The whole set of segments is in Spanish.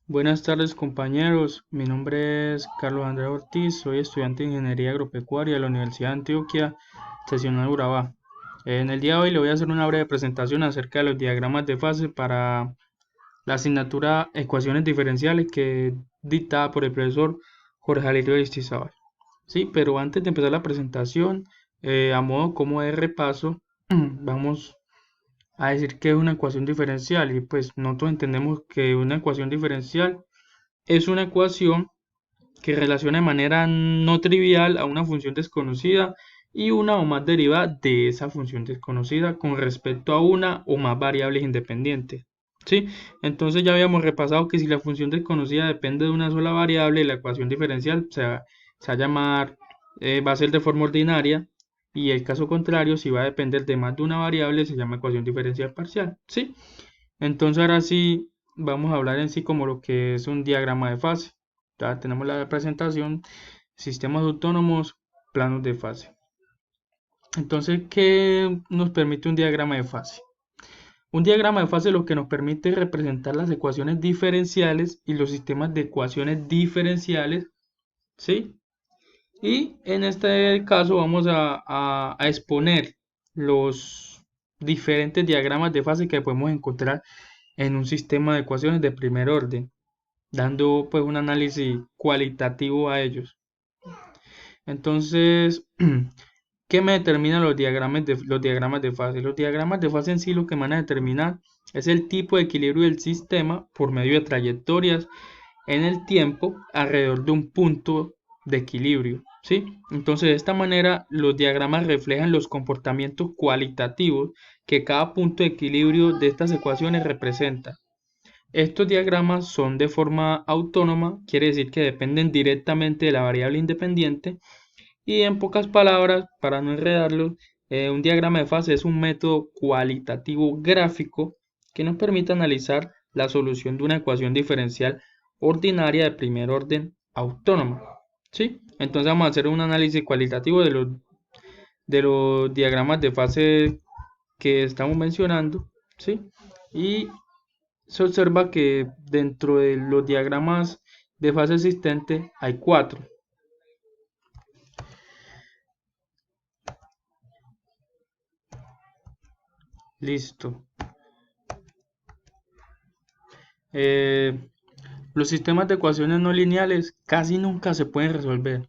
Buenas tardes compañeros, mi nombre es Carlos Andrés Ortiz, soy estudiante de Ingeniería Agropecuaria de la Universidad de Antioquia, seccional Urabá. En el día de hoy le voy a hacer una breve presentación acerca de los diagramas de fase para la asignatura Ecuaciones Diferenciales que es dictada por el profesor Jorge Alirio Aristizábal. Sí, pero antes de empezar la presentación, a modo como de repaso, vamos a decir que es una ecuación diferencial y pues nosotros entendemos que una ecuación diferencial es una ecuación que relaciona de manera no trivial a una función desconocida y una o más derivadas de esa función desconocida con respecto a una o más variables independientes. ¿Sí? Entonces ya habíamos repasado que si la función desconocida depende de una sola variable, la ecuación diferencial se va a llamar, va a ser de forma ordinaria, y el caso contrario, si va a depender de más de una variable, se llama ecuación diferencial parcial. ¿Sí? Entonces ahora sí vamos a hablar en sí como lo que es un diagrama de fase. Ya tenemos la presentación, sistemas autónomos, planos de fase. Entonces, ¿qué nos permite un diagrama de fase? Un diagrama de fase lo que nos permite es representar las ecuaciones diferenciales y los sistemas de ecuaciones diferenciales, ¿sí? Y en este caso vamos a exponer los diferentes diagramas de fase que podemos encontrar en un sistema de ecuaciones de primer orden, dando pues un análisis cualitativo a ellos. Entonces, ¿qué me determinan los diagramas de fase? Los diagramas de fase en sí lo que van a determinar es el tipo de equilibrio del sistema por medio de trayectorias en el tiempo alrededor de un punto de equilibrio, ¿sí? Entonces, de esta manera, los diagramas reflejan los comportamientos cualitativos que cada punto de equilibrio de estas ecuaciones representa. Estos diagramas son de forma autónoma, quiere decir que dependen directamente de la variable independiente, y en pocas palabras, para no enredarlo, un diagrama de fase es un método cualitativo gráfico que nos permite analizar la solución de una ecuación diferencial ordinaria de primer orden autónoma. ¿Sí? Entonces vamos a hacer un análisis cualitativo de los diagramas de fase que estamos mencionando. ¿Sí? Y se observa que dentro de los diagramas de fase existente hay cuatro. Listo. Eh, los sistemas de ecuaciones no lineales casi nunca se pueden resolver,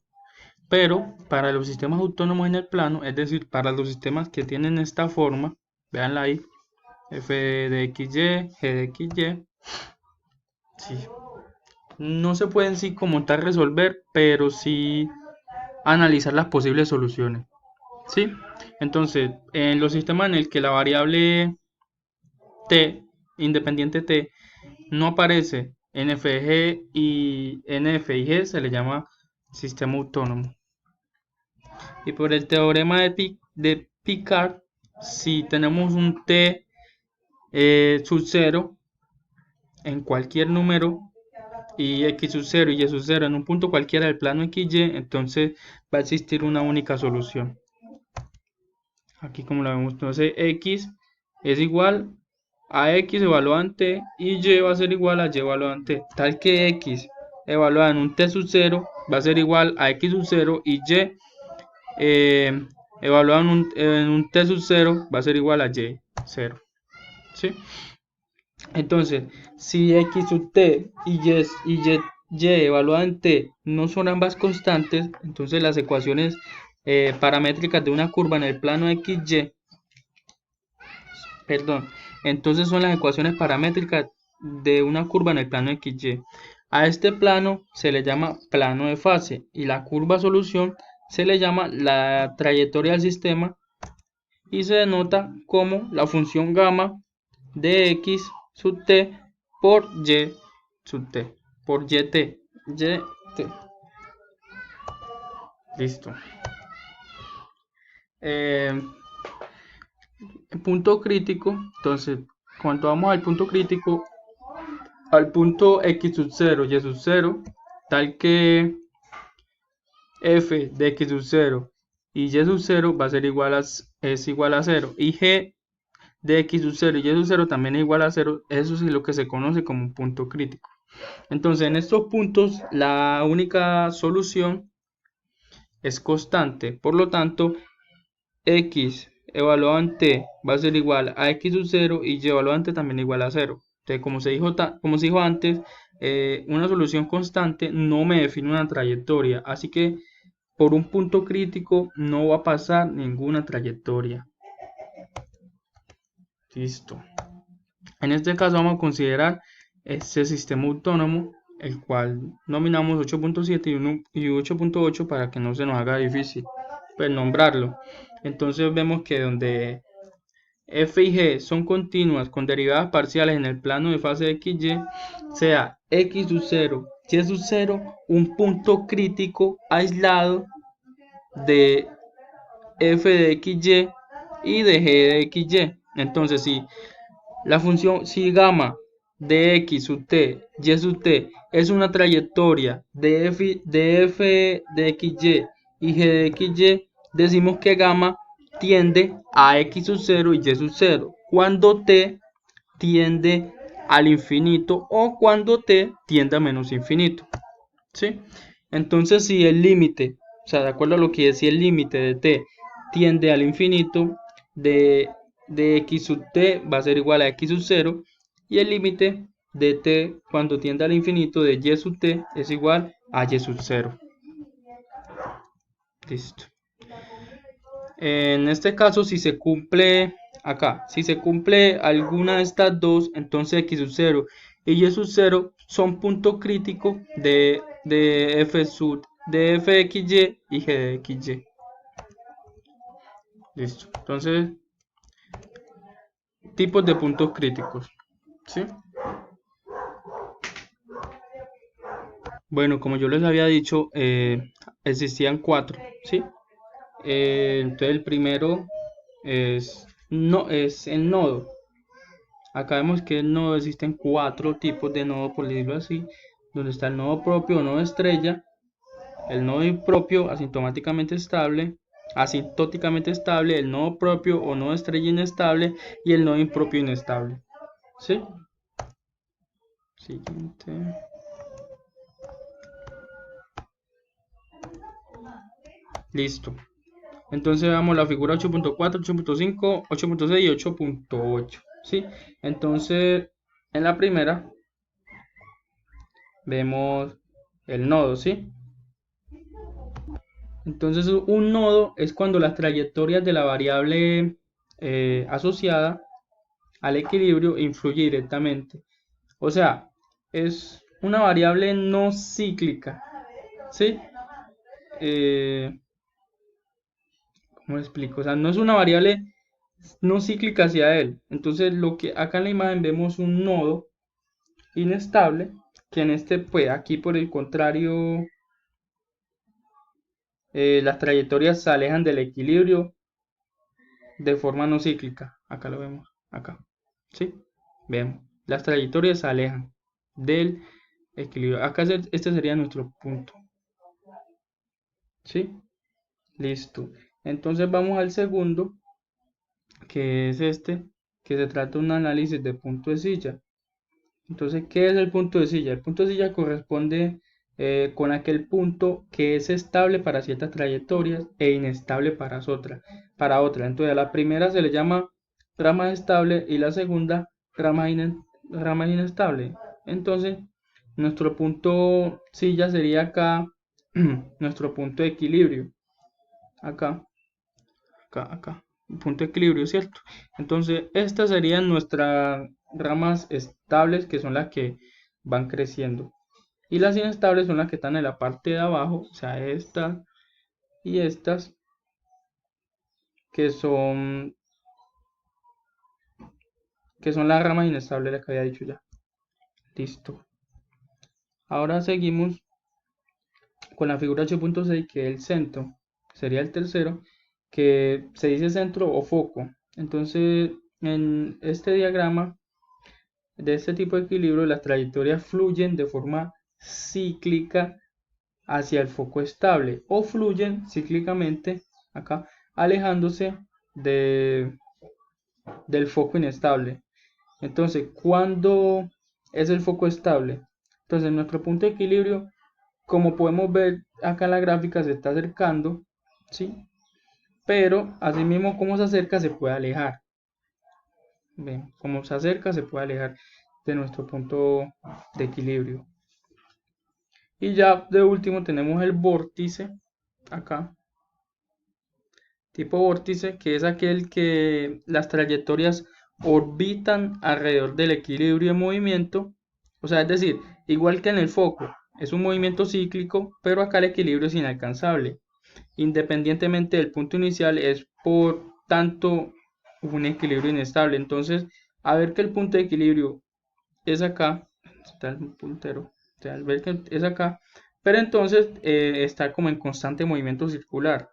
pero para los sistemas autónomos en el plano, es decir, para los sistemas que tienen esta forma, veanla ahí, f de xy, g de xy, sí, no se pueden sí como tal resolver, pero sí analizar las posibles soluciones. ¿Sí? Entonces, en los sistemas en el que la variable t, independiente t, no aparece en FG y NF y G, se le llama sistema autónomo. Y por el teorema de Picard, si tenemos un t sub 0 en cualquier número y x sub 0 y y sub 0 en un punto cualquiera del plano XY, entonces va a existir una única solución. Aquí como lo vemos, entonces x es igual a x evaluante y y va a ser igual a y evaluante, tal que x evaluada en un t sub 0 va a ser igual a x sub 0 y y eh, evaluado en un t sub 0 va a ser igual a y 0. ¿Sí? Entonces, si x sub t y evaluada en t no son ambas constantes, entonces las ecuaciones paramétricas de una curva en el plano XY, perdón, entonces son las ecuaciones paramétricas de una curva en el plano XY. A este plano se le llama plano de fase y la curva solución se le llama la trayectoria del sistema y se denota como la función gamma de x sub t por y sub t, por yt, yt. Listo. Eh, Punto crítico, entonces, cuando vamos al punto crítico, al punto x sub 0 y sub 0, tal que f de x sub 0 y y sub 0 va a ser igual a, es igual a 0 y g de x sub 0 y y sub 0 también es igual a 0, eso es lo que se conoce como un punto crítico. Entonces, en estos puntos, la única solución es constante. Por lo tanto, x evaluado en t va a ser igual a x sub 0 y y evaluado en t también igual a 0. Entonces, como se dijo antes, una solución constante no me define una trayectoria. Así que por un punto crítico no va a pasar ninguna trayectoria. Listo. En este caso vamos a considerar este sistema autónomo, el cual nominamos 8.7 y 8.8 para que no se nos haga difícil pues nombrarlo. Entonces vemos que donde f y g son continuas con derivadas parciales en el plano de fase de xy, sea x sub 0, y sub 0, un punto crítico aislado de f de xy y de g de xy. Entonces si gamma de x sub t, y sub t es una trayectoria de f de xy y g de xy, decimos que gamma tiende a x sub 0 y y sub 0 cuando t tiende al infinito o cuando t tiende a menos infinito. ¿Sí? Entonces si el límite, o sea, de acuerdo a lo que decía el límite de t tiende al infinito, de x sub t va a ser igual a x sub 0 y el límite de t cuando tiende al infinito de y sub t es igual a y sub 0. Listo. En este caso, si se cumple si se cumple alguna de estas dos, entonces x sub 0 y y sub 0 son puntos críticos de f de xy y g de xy. Listo. Entonces, tipos de puntos críticos. ¿Sí? Bueno, como yo les había dicho, existían cuatro. ¿Sí? Entonces el primero es el nodo. Acá vemos que el nodo existen cuatro tipos de nodo, por decirlo así, donde está el nodo propio o nodo estrella, el nodo impropio asintóticamente estable, el nodo propio o nodo estrella inestable y el nodo impropio inestable. ¿Sí? Siguiente. Listo. Entonces veamos la figura 8.4, 8.5, 8.6 y 8.8. ¿Sí? Entonces, en la primera vemos el nodo, ¿sí? Entonces un nodo es cuando las trayectorias de la variable asociada al equilibrio influye directamente. O sea, es una variable no cíclica, ¿sí? ¿Cómo lo explico? O sea, no es una variable no cíclica hacia él. Entonces lo que acá en la imagen vemos un nodo inestable, que en este, pues aquí por el contrario, las trayectorias se alejan del equilibrio de forma no cíclica. Acá lo vemos, acá. ¿Sí? Vemos. Las trayectorias se alejan del equilibrio. Acá este sería nuestro punto. ¿Sí? Listo. Entonces vamos al segundo, que es este, que se trata de un análisis de punto de silla. Entonces, ¿qué es el punto de silla? El punto de silla corresponde con aquel punto que es estable para ciertas trayectorias e inestable para otra. Entonces, a la primera se le llama rama estable y la segunda rama inestable. Entonces, nuestro punto silla sería acá, nuestro punto de equilibrio. Acá. Punto de equilibrio, ¿cierto? Entonces, estas serían nuestras ramas estables, que son las que van creciendo. Y las inestables son las que están en la parte de abajo, o sea, estas y estas, que son las ramas inestables, las que había dicho ya. Listo. Ahora seguimos con la figura 8.6, que es el centro. Sería el tercero, que se dice centro o foco. Entonces, en este diagrama de este tipo de equilibrio, las trayectorias fluyen de forma cíclica hacia el foco estable o fluyen cíclicamente acá, alejándose del foco inestable. Entonces, ¿cuándo es el foco estable? Entonces nuestro punto de equilibrio, como podemos ver acá en la gráfica, se está acercando, ¿sí? Pero asimismo como se acerca se puede alejar. Ven, como se acerca se puede alejar de nuestro punto de equilibrio. Y ya de último tenemos el vórtice acá, tipo vórtice, que es aquel que las trayectorias orbitan alrededor del equilibrio de movimiento. O sea, es decir, igual que en el foco, es un movimiento cíclico, pero acá el equilibrio es inalcanzable. Independientemente del punto inicial, es por tanto un equilibrio inestable. Entonces, a ver que el punto de equilibrio es acá, está el puntero, o sea, al ver que es acá, pero entonces está como en constante movimiento circular,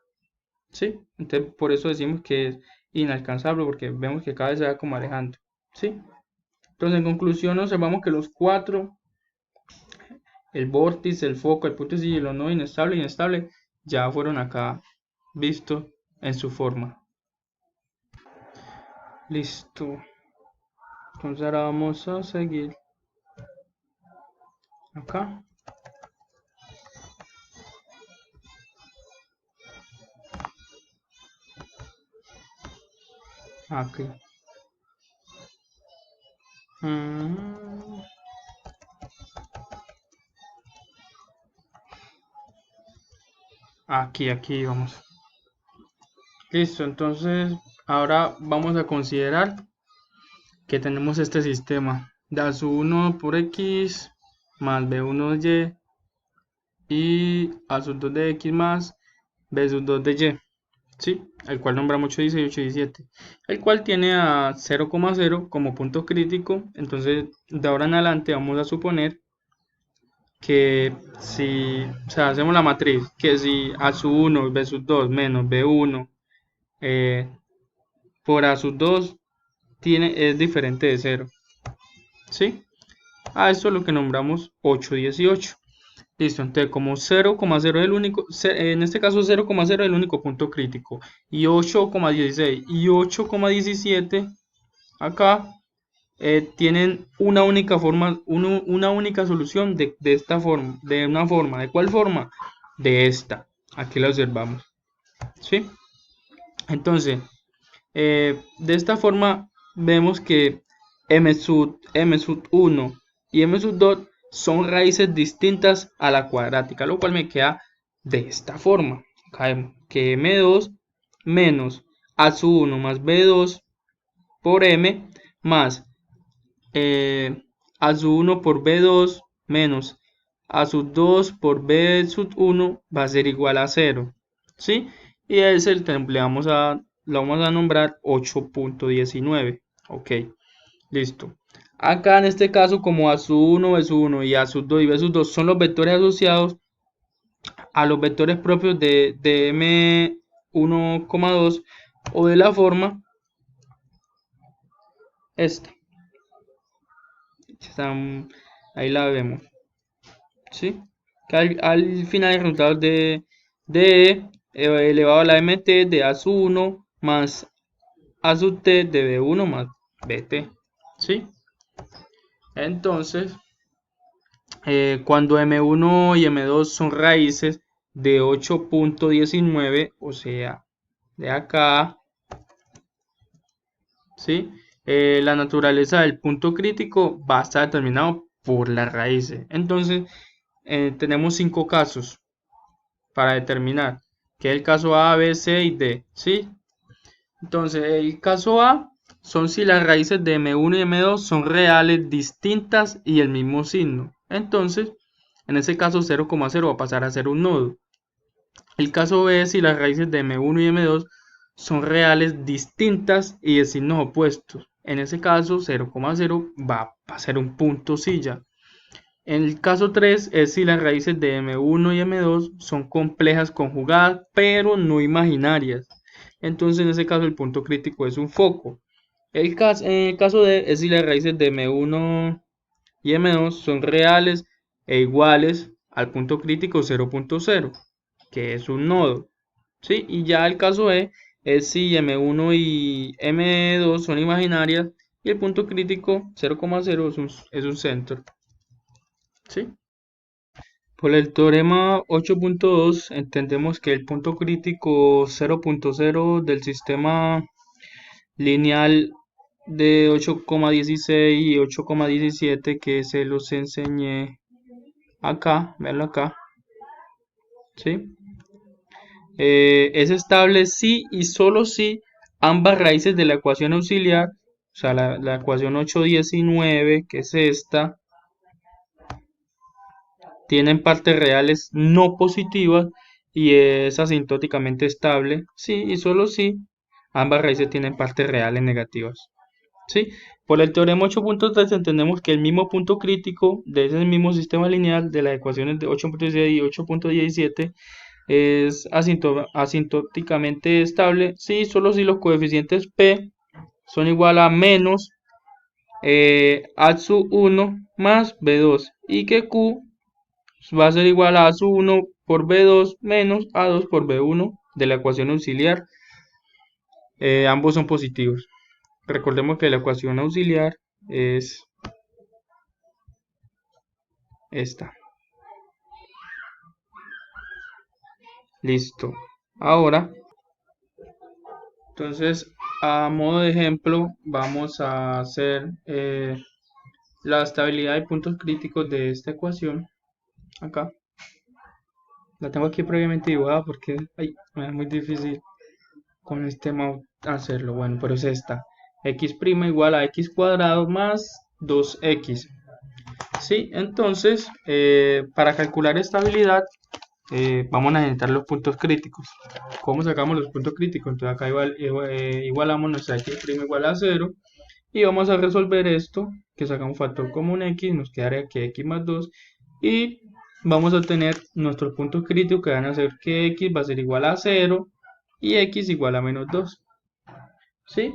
¿sí? Entonces, por eso decimos que es inalcanzable, porque vemos que cada vez se va como alejando, ¿sí? Entonces, en conclusión, observamos que los cuatro, el vórtice, el foco, el punto y el no inestable, inestable, ya fueron acá vistos en su forma. Listo. Entonces ahora vamos a seguir acá. Aquí. Aquí vamos. Listo, entonces ahora vamos a considerar que tenemos este sistema de a su 1 por x más b1 de y a su 2 de x más b sub 2 de y, ¿sí? El cual nombramos 8, 18 y 17, el cual tiene a 0,0 como punto crítico. Entonces de ahora en adelante vamos a suponer que si, o sea, hacemos la matriz, que si a su 1 b sub 2 menos b1 por a sub 2 es diferente de 0, ¿sí? A esto es lo que nombramos 8, 18. Listo, entonces como 0,0 es el único, en este caso 0,0 es el único punto crítico, y 8,16 y 8,17 acá tienen una única forma, una única solución de esta forma, de una forma. ¿De cuál forma? De esta. Aquí la observamos, ¿sí? Entonces, de esta forma vemos que m sub 1 y m sub 2 son raíces distintas a la cuadrática, lo cual me queda de esta forma. Acá vemos que m2 menos a sub 1 más b2 por m más a sub 1 por b2 menos a sub 2 por b sub 1 va a ser igual a 0, ¿sí? Y a ese lo vamos a nombrar 8.19. Ok, listo. Acá en este caso, como a sub 1, b sub 1 y a sub 2 y b sub 2 son los vectores asociados a los vectores propios de m1,2 o de la forma esta. Ahí la vemos, ¿sí? Que al final el resultado de E elevado a la mt de a sub 1 más a sub t de b1 más bt, ¿sí? Entonces, cuando m1 y m2 son raíces de 8.19, o sea, de acá, ¿sí? La naturaleza del punto crítico va a estar determinado por las raíces. Entonces, tenemos 5 casos para determinar, que es el caso A, B, C y D, ¿sí? Entonces, el caso A son si las raíces de M1 y M2 son reales, distintas y el mismo signo. Entonces, en ese caso 0,0 va a pasar a ser un nodo. El caso B es si las raíces de M1 y M2 son reales, distintas y de signos opuestos. En ese caso 0,0 va a ser un punto silla. En el caso 3 es si las raíces de M1 y M2 son complejas conjugadas, pero no imaginarias. Entonces en ese caso el punto crítico es un foco. En el caso D es si las raíces de M1 y M2 son reales e iguales al punto crítico 0.0, que es un nodo, ¿sí? Y ya el caso E es si M1 y M2 son imaginarias y el punto crítico 0,0 es un centro, ¿sí? Por el teorema 8.2 entendemos que el punto crítico 0.0 del sistema lineal de 8,16 y 8,17 que se los enseñé acá, veanlo acá, ¿sí? Es estable si y solo si ambas raíces de la ecuación auxiliar, o sea, la ecuación 8,19, que es esta, tienen partes reales no positivas y es asintóticamente estable, sí y solo si ambas raíces tienen partes reales negativas. ¿Sí? Por el teorema 8.3 entendemos que el mismo punto crítico de ese mismo sistema lineal de las ecuaciones de 8.16 y 8.17 es asintóticamente estable, sí, solo si los coeficientes P son igual a menos A sub 1 más B2 y que Q va a ser igual a sub 1 por B2 menos A2 por B1 de la ecuación auxiliar. Ambos son positivos. Recordemos que la ecuación auxiliar es esta. Listo. Ahora, entonces, a modo de ejemplo, vamos a hacer la estabilidad de puntos críticos de esta ecuación. Acá. La tengo aquí previamente dibujada porque me es muy difícil con este mouse hacerlo. Bueno, pero es esta. X' igual a x cuadrado más 2x. Sí, entonces, para calcular estabilidad, vamos a necesitar los puntos críticos. ¿Cómo sacamos los puntos críticos? Entonces acá igualamos nuestra x' igual a 0 y vamos a resolver esto, que saca un factor común x, nos quedaría aquí x más 2 y vamos a tener nuestros puntos críticos que van a ser que x va a ser igual a 0 y x igual a menos 2. ¿Sí?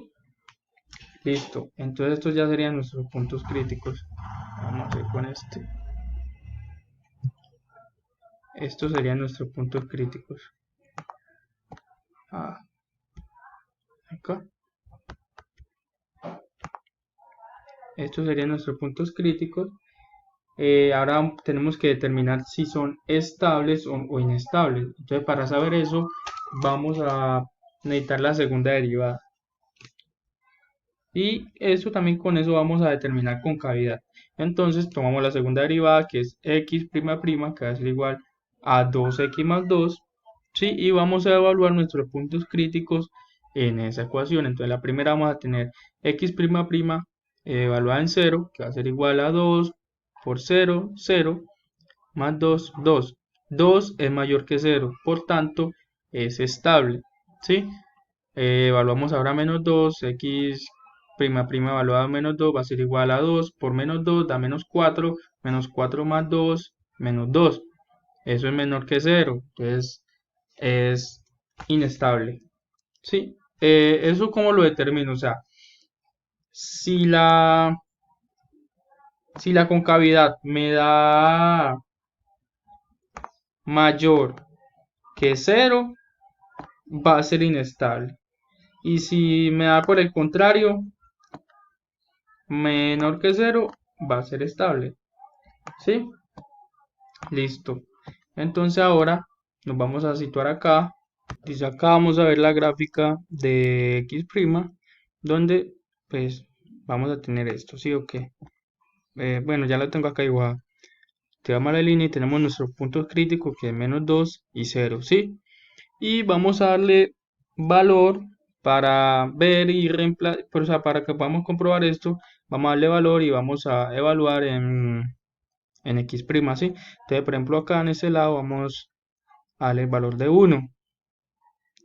Listo. Entonces estos ya serían nuestros puntos críticos. Vamos a ir con este. Estos serían nuestros puntos críticos. Acá. Estos serían nuestros puntos críticos. Ahora tenemos que determinar si son estables o inestables. Entonces, para saber eso, vamos a necesitar la segunda derivada. Y eso también con eso vamos a determinar concavidad. Entonces, tomamos la segunda derivada, que es x'', que va a ser igual a 2x más 2. ¿Sí? Y vamos a evaluar nuestros puntos críticos en esa ecuación. Entonces, la primera vamos a tener x'' evaluada en 0, que va a ser igual a 2 por 0, 0, más 2, 2. 2 es mayor que 0, por tanto es estable. ¿Sí? Evaluamos ahora menos 2, x'' evaluada en menos 2 va a ser igual a 2 por menos 2 da menos 4 más 2, menos 2. Eso es menor que 0, entonces es inestable. ¿Sí? ¿Eso cómo lo determino? O sea, si la concavidad me da mayor que 0, va a ser inestable. Y si me da por el contrario, menor que 0, va a ser estable. ¿Sí? Listo. Entonces ahora nos vamos a situar acá. Dice acá vamos a ver la gráfica de x', donde pues vamos a tener esto, ¿sí o qué? Bueno, ya lo tengo acá igual. Tiramos la línea y tenemos nuestros puntos críticos que es menos 2 y 0, ¿sí? Y vamos a darle valor para ver y reemplazar, o sea, para que podamos comprobar esto, vamos a darle valor y vamos a evaluar en x', ¿sí? Entonces, por ejemplo, acá en este lado vamos a darle el valor de 1.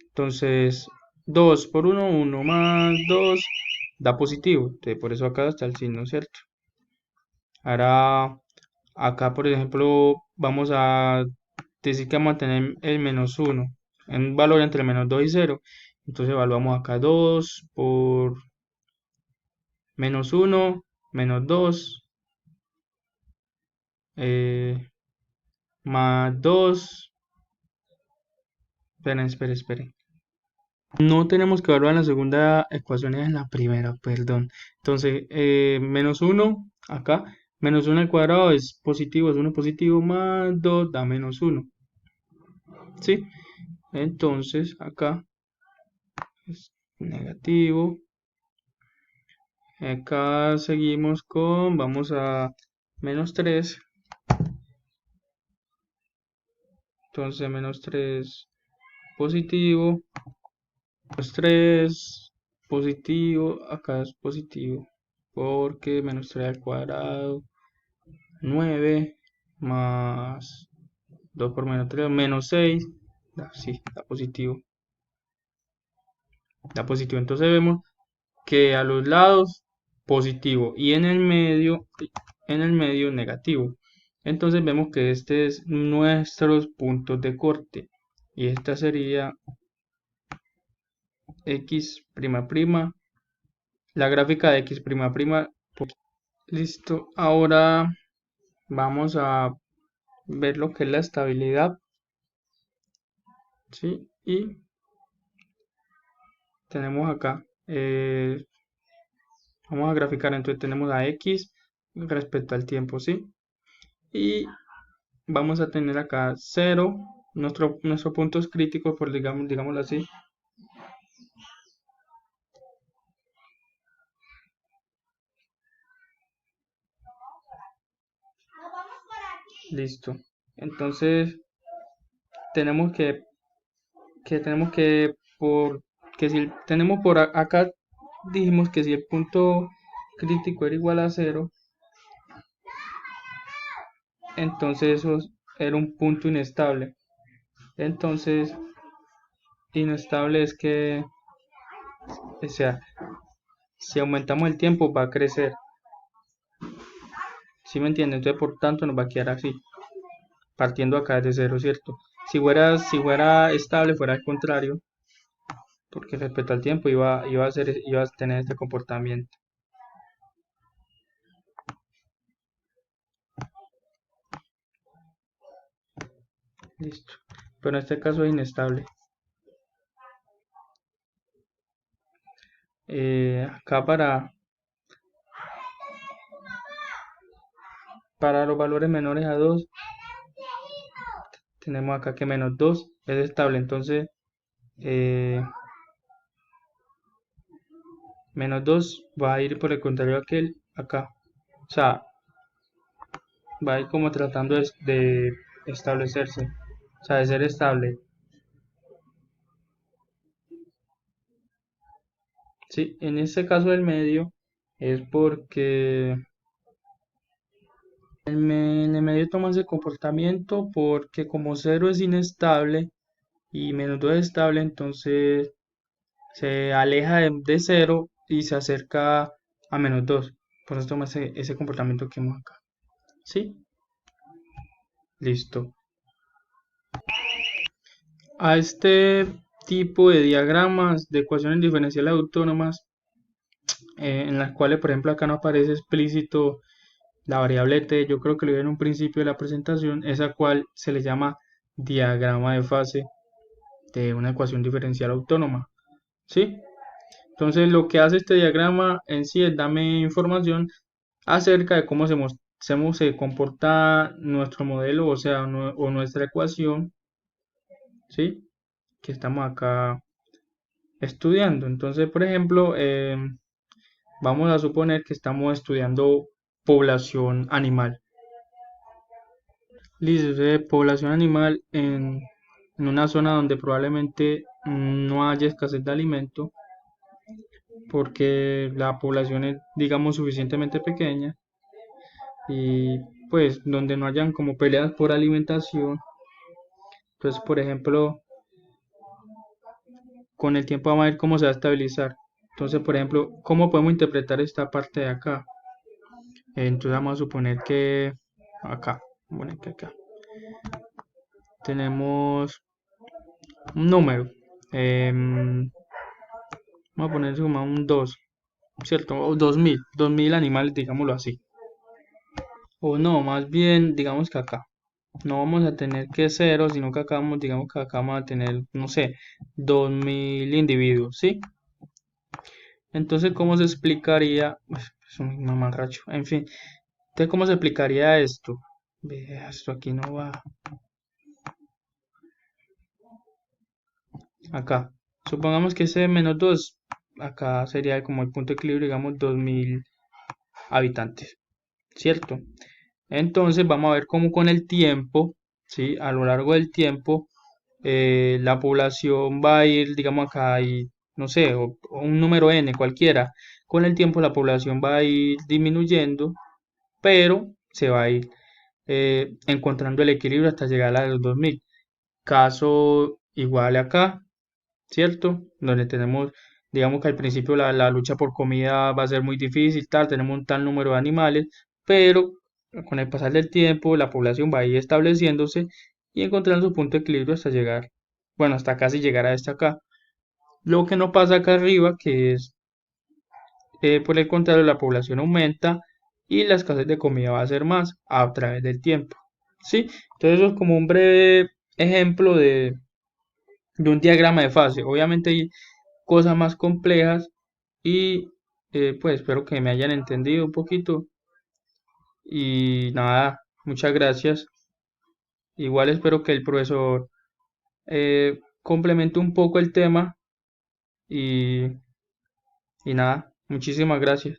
Entonces, 2 por 1, 1 más 2 da positivo. Entonces, por eso acá está el signo, ¿cierto? Ahora, acá, por ejemplo, vamos a decir que vamos a tener el menos 1, un valor entre menos 2 y 0. Entonces, evaluamos acá 2 por menos 1, menos 2, más 2. Esperen. No tenemos que evaluar en la segunda ecuación, es en la primera, perdón. Entonces, menos 1 acá Menos 1 al cuadrado es positivo, es 1 positivo, más 2 da menos 1. ¿Sí? Entonces acá es negativo. Acá seguimos con, vamos a menos 3. Entonces menos 3 positivo, menos 3 positivo, acá es positivo, porque menos 3 al cuadrado, 9 más 2 por menos 3, menos 6, sí, da positivo. Da positivo, entonces vemos que a los lados positivo y en el medio negativo. Entonces vemos que este es nuestros puntos de corte y esta sería x', la gráfica de x'. Listo, ahora vamos a ver lo que es la estabilidad, ¿sí? Y tenemos acá, vamos a graficar, entonces tenemos a x respecto al tiempo, ¿sí? Y vamos a tener acá 0, nuestro puntos críticos, por digámoslo así. Listo. Entonces tenemos que si tenemos por acá, dijimos que si el punto crítico era igual a 0, entonces eso era un punto inestable. Entonces, inestable es que, o sea, si aumentamos el tiempo va a crecer. ¿Sí me entienden? Entonces, por tanto, nos va a quedar así, partiendo acá de 0, ¿cierto? Si fuera estable, fuera al contrario, porque respecto al tiempo iba a tener este comportamiento. Listo. Pero en este caso es inestable. Acá para los valores menores a 2, tenemos acá que menos 2 es estable. Entonces, menos 2 va a ir por el contrario a aquel acá. O sea, va a ir como tratando de establecerse. O sea, de ser estable. Sí, en este caso del medio es porque en el medio toma ese comportamiento porque como 0 es inestable y menos 2 es estable, entonces se aleja de 0 y se acerca a menos 2. Por eso toma ese comportamiento que vemos acá. ¿Sí? Listo. A este tipo de diagramas de ecuaciones diferenciales autónomas, en las cuales, por ejemplo, acá no aparece explícito la variable t, yo creo que lo vi en un principio de la presentación, esa cual se le llama diagrama de fase de una ecuación diferencial autónoma. ¿Sí? Entonces, lo que hace este diagrama en sí es darme información acerca de cómo se comporta nuestro modelo, o sea, o nuestra ecuación, ¿sí? Que estamos acá estudiando. Entonces, por ejemplo, vamos a suponer que estamos estudiando población animal. Listo, de población animal en una zona donde probablemente no haya escasez de alimento, porque la población es, digamos, suficientemente pequeña y pues donde no hayan como peleas por alimentación. Entonces, por ejemplo, con el tiempo vamos a ver cómo se va a estabilizar. Entonces, por ejemplo, ¿cómo podemos interpretar esta parte de acá? Entonces vamos a suponer que acá, bueno, que acá tenemos un número. Vamos a poner como un 2, ¿cierto? O 2000 animales, digámoslo así. O no, más bien, digamos que acá. No vamos a tener que 0, sino que acá vamos, digamos que acá vamos a tener, no sé, 2000 individuos, ¿sí? Entonces, ¿cómo se explicaría? Es un mamarracho, en fin. Entonces, ¿cómo se aplicaría esto? Vea, esto aquí no va. Acá. Supongamos que ese menos 2 acá sería como el punto de equilibrio, digamos, 2000 habitantes, ¿cierto? Entonces, vamos a ver cómo con el tiempo, ¿sí? A lo largo del tiempo, la población va a ir, digamos acá hay, no sé, o un número n cualquiera. Con el tiempo la población va a ir disminuyendo, pero se va a ir encontrando el equilibrio hasta llegar a los 2000. Caso igual acá, ¿cierto? Donde tenemos, digamos que al principio la lucha por comida va a ser muy difícil, tal, tenemos un tal número de animales, pero con el pasar del tiempo la población va a ir estableciéndose y encontrando su punto de equilibrio hasta llegar, bueno, hasta casi llegar a este acá. Lo que no pasa acá arriba, que es, por el contrario, la población aumenta y la escasez de comida va a ser más a través del tiempo. ¿Sí? Entonces eso es como un breve ejemplo de un diagrama de fase. Obviamente hay cosas más complejas y pues espero que me hayan entendido un poquito y nada, muchas gracias. Igual espero que el profesor complemente un poco el tema y, y nada, muchísimas gracias.